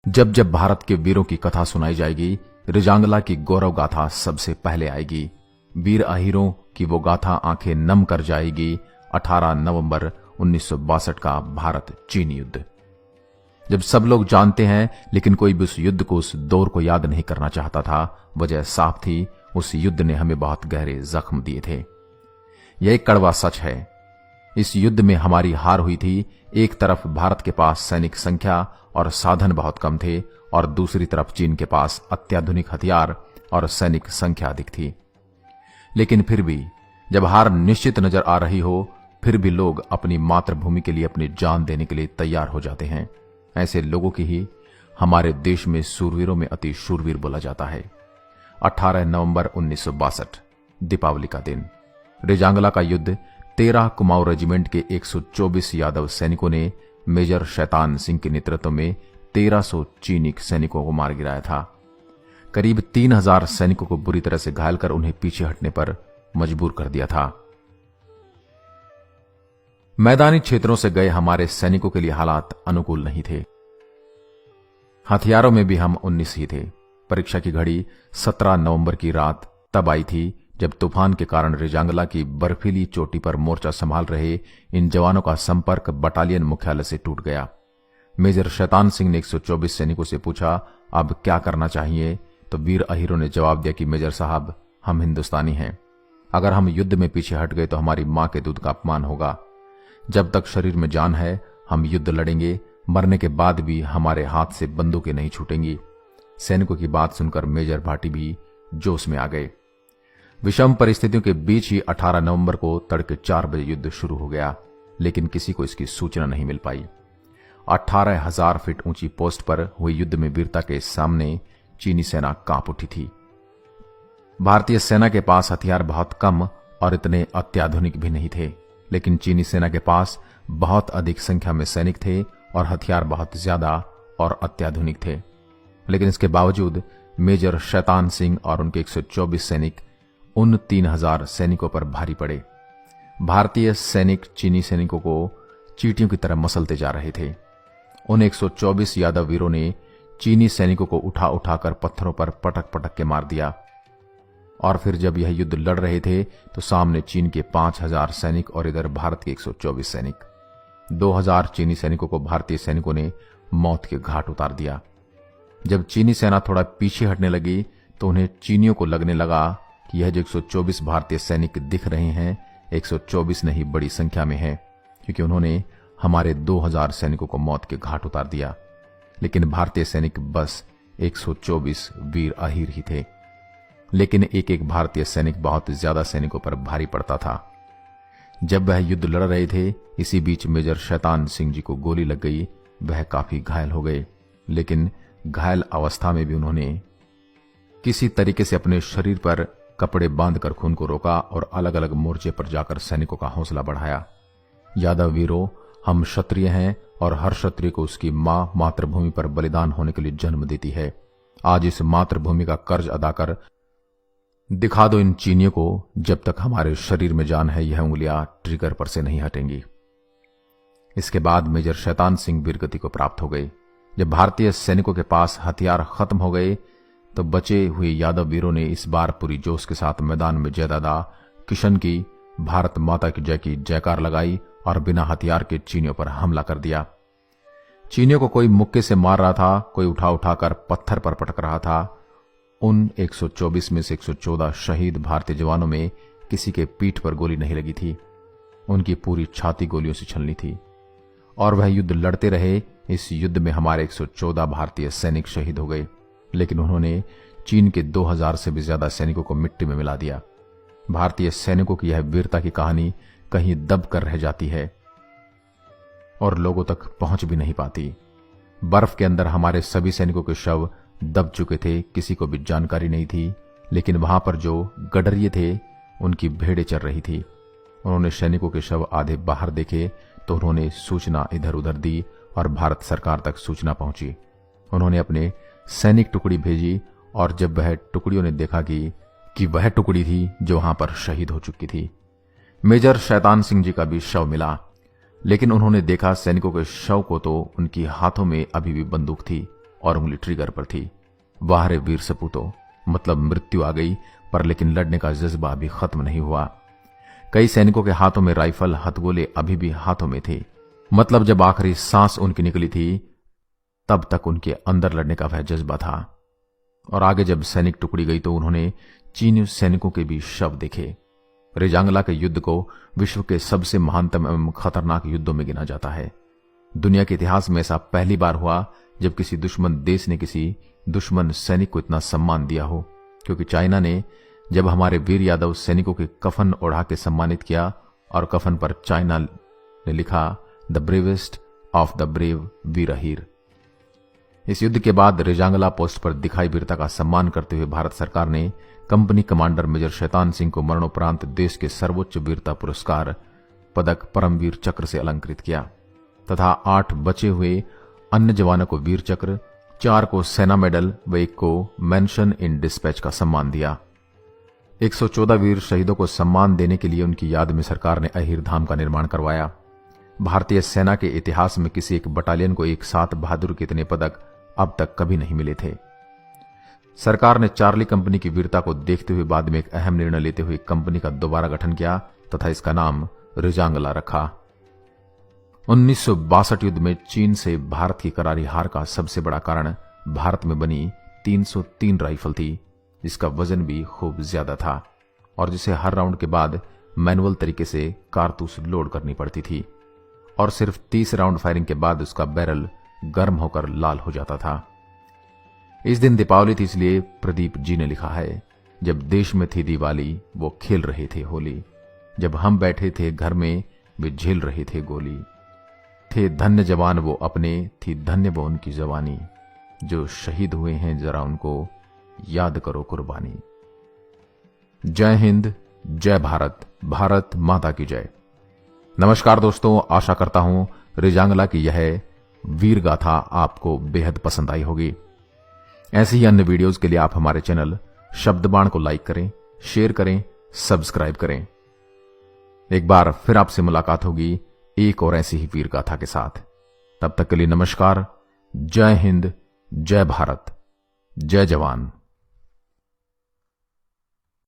जब जब भारत के वीरों की कथा सुनाई जाएगी, रिजांगला की गौरव गाथा सबसे पहले आएगी। वीर अहीरों की वो गाथा आंखें नम कर जाएगी। 18 नवंबर 1962 का भारत चीन युद्ध। जब सब लोग जानते हैं, लेकिन कोई भी उस युद्ध को, उस दौर को याद नहीं करना चाहता था। वजह साफ थी, उस युद्ध ने हमें बहुत गहरे जख्म दिए थे। यह एक कड़वा सच है। इस युद्ध में हमारी हार हुई थी। एक तरफ भारत के पास सैनिक संख्या और साधन बहुत कम थे, और दूसरी तरफ चीन के पास अत्याधुनिक हथियार और सैनिक संख्या अधिक थी। लेकिन फिर भी जब हार निश्चित नजर आ रही हो, फिर भी लोग अपनी मातृभूमि के लिए अपनी जान देने के लिए तैयार हो जाते हैं। ऐसे लोगों की ही हमारे देश में सूरवीरों में अति शूरवीर बोला जाता है। 18 नवंबर 1962 दीपावली का दिन। रिजांगला का युद्ध 13 कुमाऊं रेजिमेंट के 124 यादव सैनिकों ने मेजर शैतान सिंह के नेतृत्व में 1300 चीनी सैनिकों को मार गिराया था। करीब 3000 सैनिकों को बुरी तरह से घायल कर उन्हें पीछे हटने पर मजबूर कर दिया था। मैदानी क्षेत्रों से गए हमारे सैनिकों के लिए हालात अनुकूल नहीं थे। हथियारों में भी हम 19 ही थे। परीक्षा की घड़ी 17 नवंबर की रात तब आई थी जब तूफान के कारण रिजांगला की बर्फीली चोटी पर मोर्चा संभाल रहे इन जवानों का संपर्क बटालियन मुख्यालय से टूट गया। मेजर शैतान सिंह ने 124 सैनिकों से पूछा, अब क्या करना चाहिए? तो वीर अहीरों ने जवाब दिया कि मेजर साहब, हम हिंदुस्तानी हैं। अगर हम युद्ध में पीछे हट गए तो हमारी मां के दूध का अपमान होगा। जब तक शरीर में जान है हम युद्ध लड़ेंगे। मरने के बाद भी हमारे हाथ से बंदूकें नहीं छूटेंगी। सैनिकों की बात सुनकर मेजर भाटी भी जोश में आ गए। विषम परिस्थितियों के बीच ही 18 नवंबर को तड़के 4 बजे युद्ध शुरू हो गया, लेकिन किसी को इसकी सूचना नहीं मिल पाई। 18,000 फीट ऊंची पोस्ट पर हुए युद्ध में वीरता के सामने चीनी सेना कांप उठी थी। भारतीय सेना के पास हथियार बहुत कम और इतने अत्याधुनिक भी नहीं थे, लेकिन चीनी सेना के पास बहुत अधिक संख्या में सैनिक थे और हथियार बहुत ज्यादा और अत्याधुनिक थे। लेकिन इसके बावजूद मेजर शैतान सिंह और उनके 124 सैनिक उन 3000 सैनिकों पर भारी पड़े। भारतीय सैनिक चीनी सैनिकों को चींटियों की तरह मसलते जा रहे थे। उन 124 यादव वीरों ने चीनी सैनिकों को उठा उठाकर पत्थरों पर पटक पटक के मार दिया। और फिर जब यह युद्ध लड़ रहे थे तो सामने चीन के 5000 सैनिक और इधर भारत के 124 सैनिक। 2000 चीनी सैनिकों को भारतीय सैनिकों ने मौत के घाट उतार दिया। जब चीनी सेना थोड़ा पीछे हटने लगी तो उन्हें चीनियों को लगने लगा कि यह जो 124 भारतीय सैनिक दिख रहे हैं, 124 नहीं बड़ी संख्या में है, क्योंकि उन्होंने हमारे 2000 सैनिकों को मौत के घाट उतार दिया। लेकिन भारतीय सैनिक बस 124 वीर अहीर ही थे। लेकिन एक एक भारतीय सैनिक बहुत ज्यादा सैनिकों पर भारी पड़ता था। जब वह युद्ध लड़ रहे थे, इसी बीच मेजर शैतान सिंह जी को गोली लग गई। वह काफी घायल हो गए, लेकिन घायल अवस्था में भी उन्होंने किसी तरीके से अपने शरीर पर कपड़े बांधकर खून को रोका और अलग अलग मोर्चे पर जाकर सैनिकों का हौसला बढ़ाया। यादव वीरों, हम क्षत्रिय हैं और हर क्षत्रिय को उसकी मां मातृभूमि पर बलिदान होने के लिए जन्म देती है। आज इस मातृभूमि का कर्ज अदा कर दिखा दो इन चीनियों को। जब तक हमारे शरीर में जान है, यह उंगलियां ट्रिगर पर से नहीं हटेंगी। इसके बाद मेजर शैतान सिंह वीरगति को प्राप्त हो गए। जब भारतीय सैनिकों के पास हथियार खत्म हो गए तो बचे हुए यादव वीरों ने इस बार पूरी जोश के साथ मैदान में जय दादा किशन की, भारत माता की जय की जयकार लगाई और बिना हथियार के चीनियों पर हमला कर दिया। चीनियों को कोई मुक्के से मार रहा था, कोई उठा उठाकर पत्थर पर पटक रहा था। उन 124 में से 114 शहीद भारतीय जवानों में किसी के पीठ पर गोली नहीं लगी थी। उनकी पूरी छाती गोलियों से छलनी थी और वह युद्ध लड़ते रहे। इस युद्ध में हमारे 114 भारतीय सैनिक शहीद हो गए, लेकिन उन्होंने चीन के 2000 से भी ज्यादा सैनिकों को मिट्टी में मिला दिया। भारतीय सैनिकों की यह वीरता की कहानी कहीं दब कर रह जाती है और लोगों तक पहुंच भी नहीं पाती। बर्फ के अंदर हमारे सभी सैनिकों के शव दब चुके थे, किसी को भी जानकारी नहीं थी। लेकिन वहां पर जो गडरिये थे, उनकी भेड़ें चल रही थी। उन्होंने सैनिकों के शव आधे बाहर देखे तो उन्होंने सूचना इधर उधर दी और भारत सरकार तक सूचना पहुंची। उन्होंने अपने सैनिक टुकड़ी भेजी और जब वह टुकड़ियों ने देखा कि वह टुकड़ी थी जो वहां पर शहीद हो चुकी थी। मेजर शैतान सिंह जी का भी शव मिला, लेकिन उन्होंने देखा सैनिकों के शव को तो उनकी हाथों में अभी भी बंदूक थी, और उंगली ट्रिगर पर थी। वाह रे वीर सपूतो, मतलब मृत्यु आ गई, पर लेकिन लड़ने का जज्बा अभी खत्म नहीं हुआ। कई सैनिकों के हाथों में राइफल हथगोले अभी भी हाथों में थे। मतलब जब आखिरी सांस उनकी निकली थी तब तक उनके अंदर लड़ने का वह जज्बा था। और आगे जब सैनिक टुकड़ी गई तो उन्होंने चीनी सैनिकों के भी शव देखे। रेजांगला के युद्ध को विश्व के सबसे महानतम एवं खतरनाक युद्धों में गिना जाता है। दुनिया के इतिहास में ऐसा पहली बार हुआ जब किसी दुश्मन देश ने किसी दुश्मन सैनिक को इतना सम्मान दिया हो, क्योंकि चाइना ने जब हमारे वीर यादव सैनिकों के कफन ओढ़ा के सम्मानित किया और कफन पर चाइना ने लिखा the bravest of the brave वीरहीर। इस युद्ध के बाद रेजांगला पोस्ट पर दिखाई वीरता का सम्मान करते हुए भारत सरकार ने company commander major Shaitan Singh को मरणोपरांत देश के सर्वोच्च वीरता पुरस्कार पदक परमवीर चक्र से अलंकृत किया तथा 8 बचे हुए अन्य जवानों को वीर चक्र, 4 को सेना मेडल व 1 को मेंशन इन डिस्पैच का सम्मान दिया। 114 वीर शहीदों को सम्मान देने के लिए उनकी याद में सरकार ने अहिर धाम का निर्माण करवाया। भारतीय सेना के इतिहास में किसी एक बटालियन को एक साथ बहादुर के इतने पदक अब तक कभी नहीं मिले थे। सरकार ने चार्ली कंपनी की वीरता को देखते हुए बाद में एक अहम निर्णय लेते हुए कंपनी का दोबारा गठन किया तथा इसका नाम रेजांगला रखा। 1962 युद्ध में चीन से भारत की करारी हार का सबसे बड़ा कारण भारत में बनी 303 राइफल थी, जिसका वजन भी खूब ज्यादा था और जिसे हर राउंड के बाद मैनुअल तरीके से कारतूस लोड करनी पड़ती थी और सिर्फ 30 राउंड फायरिंग के बाद उसका बैरल गर्म होकर लाल हो जाता था। इस दिन दीपावली थी, इसलिए प्रदीप जी ने लिखा है, जब देश में थी दिवाली वो खेल रहे थे होली, जब हम बैठे थे घर में वे झेल रहे थे गोली, थे धन्य जवान वो अपने, थी धन्य वो उनकी जवानी, जो शहीद हुए हैं जरा उनको याद करो कुर्बानी। जय हिंद, जय भारत, भारत माता की जय। नमस्कार दोस्तों, आशा करता हूं रेजांगला की यह वीर गाथा आपको बेहद पसंद आई होगी। ऐसे ही अन्य वीडियोस के लिए आप हमारे चैनल शब्दबाण को लाइक करें, शेयर करें, सब्सक्राइब करें। एक बार फिर आपसे मुलाकात होगी एक और ऐसी ही वीर गाथा के साथ। तब तक के लिए नमस्कार, जय हिंद, जय भारत, जय जवान।